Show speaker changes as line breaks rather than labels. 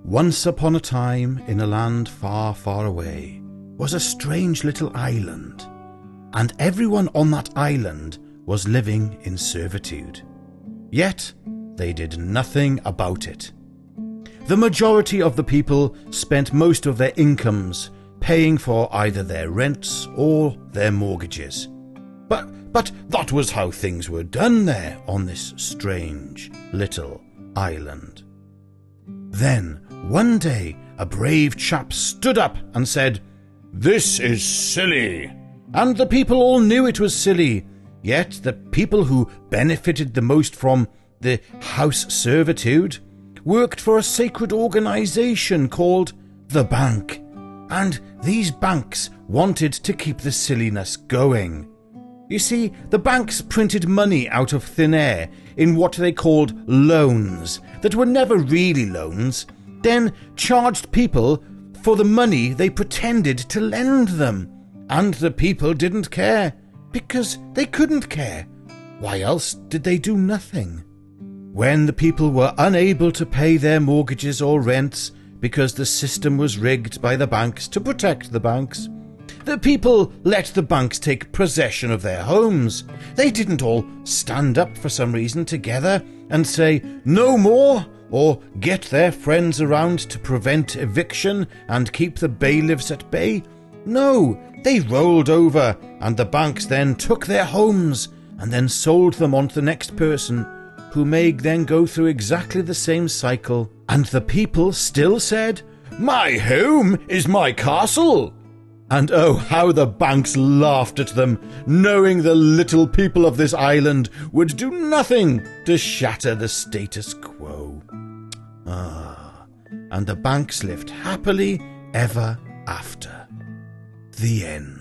Once upon a time, in a land far, far away, was a strange little island, and everyone on that island was living in servitude. Yet they did nothing about it. The majority of the people spent most of their incomes paying for either their rents or their mortgages. But that was how things were done there on this strange little island. Then, one day, a brave chap stood up and said, "This is silly." And the people all knew it was silly, yet the people who benefited the most from the house servitude worked for a sacred organization called the bank. And these banks wanted to keep the silliness going. You see, the banks printed money out of thin air in what they called loans that were never really loans, then charged people for the money they pretended to lend them. And the people didn't care, because they couldn't care. Why else did they do nothing? When the people were unable to pay their mortgages or rents because the system was rigged by the banks to protect the banks, the people let the banks take possession of their homes. They didn't all stand up for some reason together and say, "No more," or get their friends around to prevent eviction and keep the bailiffs at bay. No, they rolled over, and the banks then took their homes and then sold them on to the next person, who may then go through exactly the same cycle. And the people still said, "My home is my castle." And oh, how the banks laughed at them, knowing the little people of this island would do nothing to shatter the status quo. And the banks lived happily ever after. The end.